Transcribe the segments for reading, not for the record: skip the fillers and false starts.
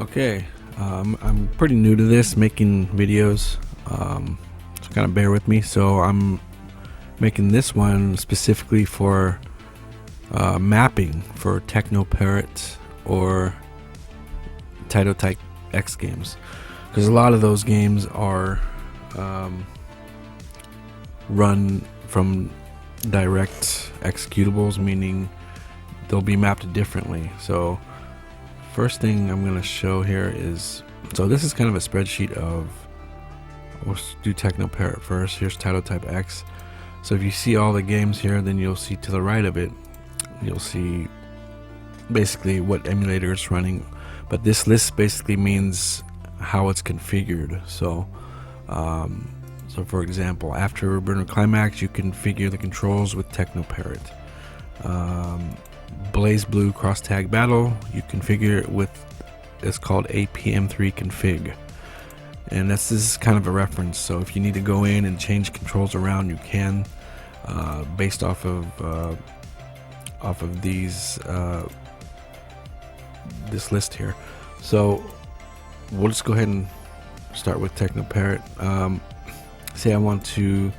Okay, I'm pretty new to this, making videos, so kind of bear with me. So I'm making this one specifically for mapping for TeknoParrot or TaitoTypeX games, because a lot of those games are run from direct executables, meaning they'll be mapped differently. So first thing I'm going to show here is, so this is kind of a spreadsheet of, let's do TeknoParrot first. Here's TaitoTypeX. So if you see all the games here, then you'll see to the right of it, you'll see basically what emulator it's running. But this list basically means how it's configured. So so for example, after Burner Climax, you configure the controls with TeknoParrot. Blaze Blue Cross Tag Battle, you configure it with, it's called APM3 config, and this is kind of a reference. So if you need to go in and change controls around, you can, based off of these this list here. So we'll just go ahead and start with TeknoParrot. Say I want to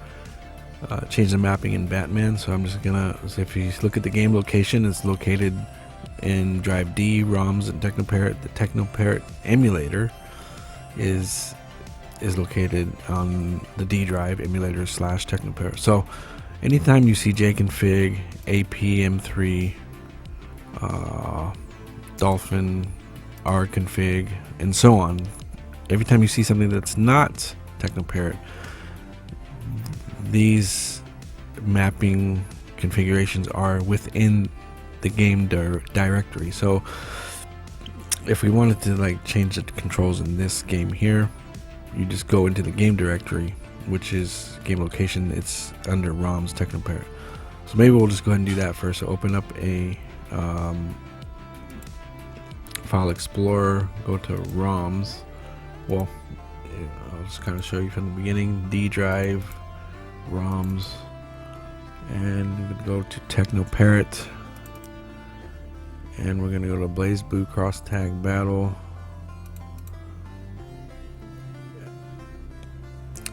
change the mapping in Batman, so I'm just gonna, so if you look at the game location, it's located in drive D, ROMs, and TeknoParrot. The TeknoParrot emulator is located on the D drive, emulator / TeknoParrot. So anytime you see jconfig, APM3, Dolphin, rconfig, and so on, every time you see something that's not TeknoParrot, these mapping configurations are within the game directory. So if we wanted to like change the controls in this game here, you just go into the game directory, which is game location. It's under ROMs TeknoParrot. So maybe we'll just go ahead and do that first. So open up a file explorer, go to ROMs. Well, I'll just kind of show you from the beginning. D drive, ROMs, and we would go to TeknoParrot, and we're going to go to Blaze Blue Cross Tag Battle,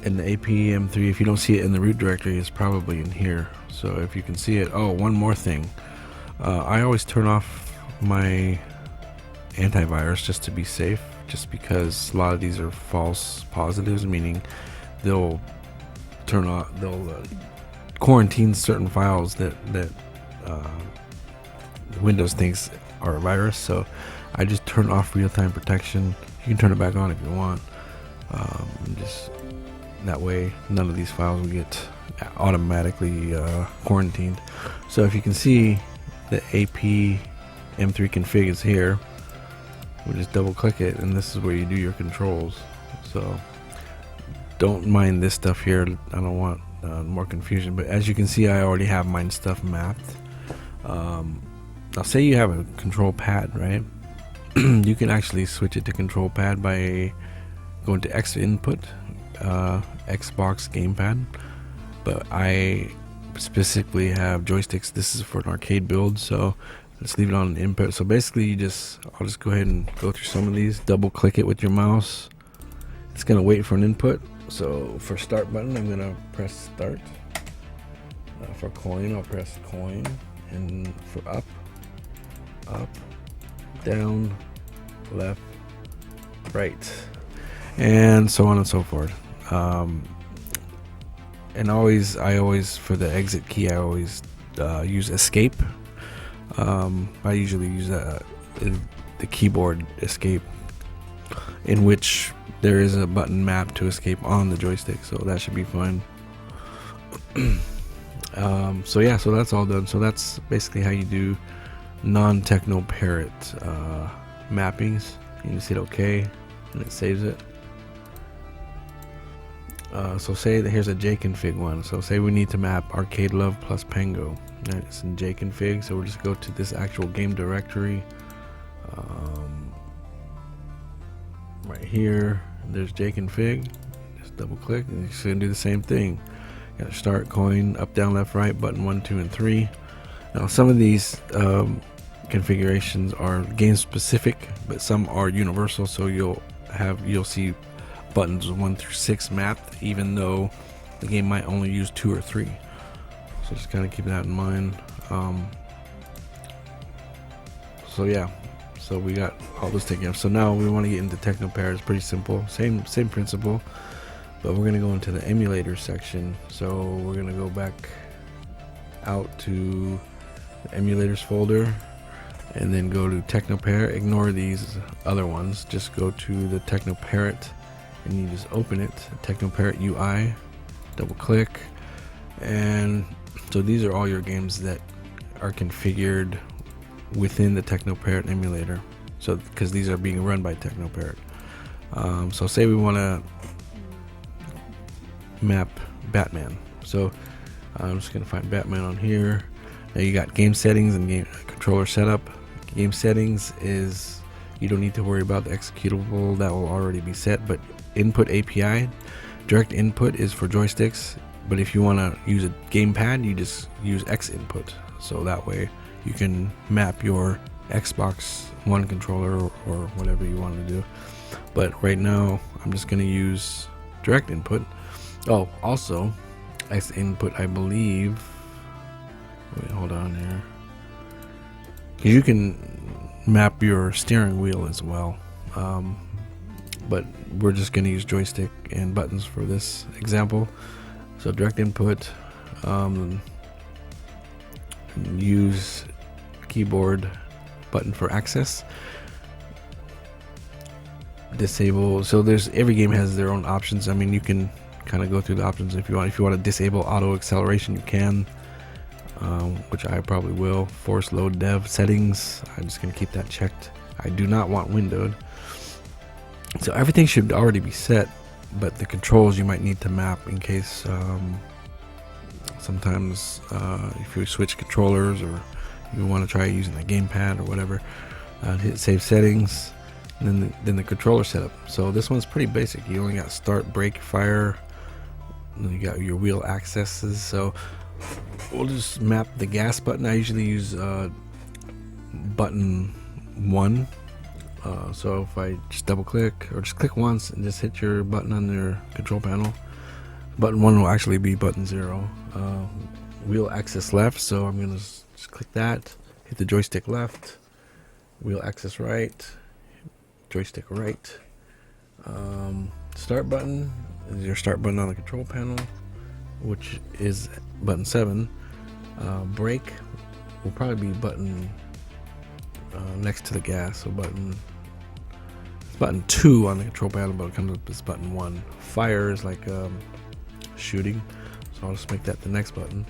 and the APM3, if you don't see it in the root directory, it's probably in here. So if you can see it, oh, one more thing, I always turn off my antivirus just to be safe, just because a lot of these are false positives, meaning they'll turn off, they'll quarantine certain files that Windows thinks are a virus. So I just turn off real-time protection. You can turn it back on if you want. Just that way none of these files will get automatically quarantined. So if you can see, the APM3 config is here. We'll just double click it, and this is where you do your controls. So don't mind this stuff here. I don't want more confusion, but as you can see, I already have my stuff mapped. Now say you have a control pad, right? You can actually switch it to control pad by going to X input, Xbox gamepad, but I specifically have joysticks. This is for an arcade build, so let's leave it on input. So basically you just, I'll just go ahead and go through some of these. Double click it with your mouse. It's gonna wait for an input. So for start button, I'm gonna press start. For coin, I'll press coin, and for up, down, left, right, and so on and so forth. And I always for the exit key, I always use escape. I usually use the keyboard escape, in which there is a button map to escape on the joystick, so that should be fine. So yeah, so that's all done. So that's basically how you do non-TeknoParrot mappings. You just hit OK, and it saves it. So say that here's a jconfig one. So say we need to map Arcade Love plus Pango. It's in jconfig, so we'll just go to this actual game directory. Right here, there's jconfig. Just double click, and it's gonna do the same thing. Got to start, coin, up, down, left, right, button 1, 2, and 3. Now some of these configurations are game specific, but some are universal. So you'll see buttons 1 through 6 mapped, even though the game might only use 2 or 3. So just kind of keep that in mind. So yeah, so we got all this taken care of. So now we want to get into TeknoParrot. It's pretty simple, same principle, but we're gonna go into the emulator section. So we're gonna go back out to the emulators folder, and then go to TeknoParrot. Ignore these other ones. Just go to the TeknoParrot, and you just open it. TeknoParrot UI. Double click, and so these are all your games that are configured within the TeknoParrot emulator. So because these are being run by TeknoParrot. So say we want to map Batman. So I'm just gonna find Batman on here. Now you got game settings and game controller setup. Game settings is, you don't need to worry about the executable, that will already be set. But input API, direct input is for joysticks, but if you want to use a gamepad, you just use X input. So that way you can map your Xbox One controller or whatever you want to do. But right now I'm just going to use direct input. Oh, also X input, I believe. Wait, hold on here. Because you can map your steering wheel as well. But we're just going to use joystick and buttons for this example. So direct input, use keyboard button for access. Disable. So there's, every game has their own options. I mean, you can kind of go through the options if you want. If you want to disable auto acceleration, you can, which I probably will. Force load dev settings, I'm just going to keep that checked. I do not want windowed. So everything should already be set, but the controls you might need to map in case sometimes if you switch controllers or you want to try using the gamepad or whatever. Hit save settings, and then the controller setup. So this one's pretty basic. You only got start, brake, fire, and then you got your wheel accesses. So we'll just map the gas button. I usually use button 1. So if I just double click or just click once and just hit your button on your control panel, button 1 will actually be button 0. Wheel access left, so I'm gonna just click that, hit the joystick left, wheel access right, joystick right. Start button is your start button on the control panel, which is button 7. Brake will probably be button next to the gas, so button 2 on the control panel, but it comes up as button 1. Fire is like shooting, so I'll just make that the next button.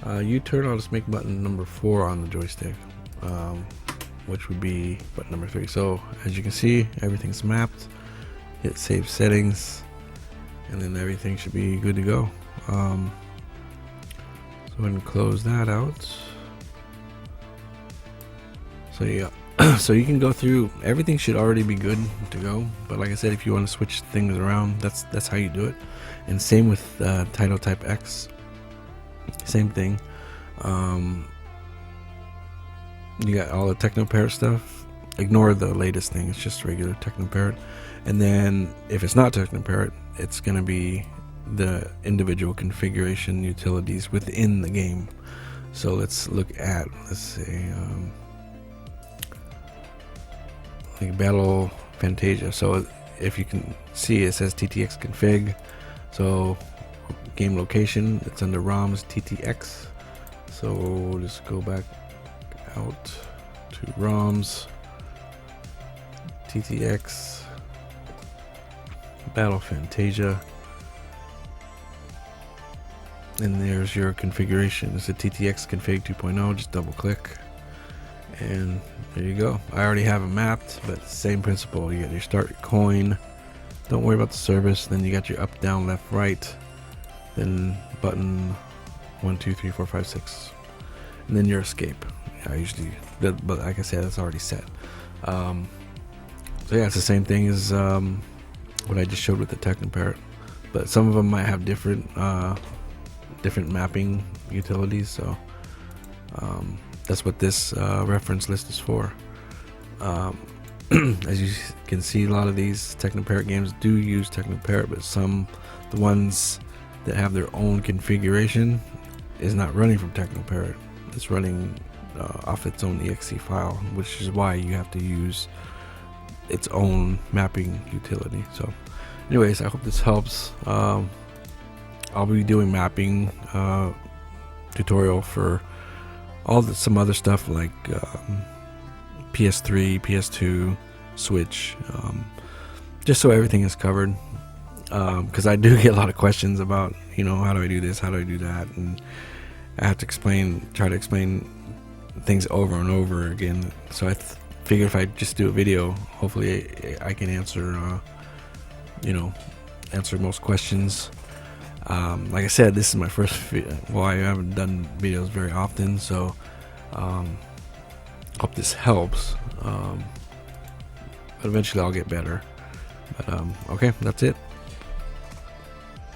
U-turn, I'll just make button number 4 on the joystick, which would be button number 3. So as you can see, everything's mapped. Hit save settings, and then everything should be good to go. So go ahead and close that out. So yeah, so you can go through, everything should already be good to go. But like I said, if you want to switch things around, that's how you do it. And same with TaitoTypeX, same thing. You got all the TeknoParrot stuff. Ignore the latest thing, it's just regular TeknoParrot. And then if it's not TeknoParrot, it's going to be the individual configuration utilities within the game. So let's look at, let's say, like Battle Fantasia. So if you can see, it says TTX config. So game location, it's under ROMs TTX. So we'll just go back out to ROMs TTX Battle Fantasia, and there's your configuration. It's a TTX config 2.0. Just double click, and there you go. I already have it mapped, but same principle. You got your start coin, don't worry about the service. Then you got your up, down, left, right, then button 1, 2, 3, 4, 5, 6, and then your escape. I usually, but like I said, that's already set. So yeah, it's the same thing as what I just showed with the TeknoParrot, but some of them might have different mapping utilities. So that's what this reference list is for. As you can see, a lot of these TeknoParrot games do use TeknoParrot, but the ones that have their own configuration is not running from TeknoParrot. It's running off its own exe file, which is why you have to use its own mapping utility. So anyways, I hope this helps. I'll be doing mapping tutorial for some other stuff like PS3, PS2, Switch, just so everything is covered, because I do get a lot of questions about, how do I do this, how do I do that, and I have to try to explain things over and over again. So I figure if I just do a video, hopefully I can answer most questions. Like I said, this is my first video. Well, I haven't done videos very often, so hope this helps. But eventually I'll get better. But okay, that's it.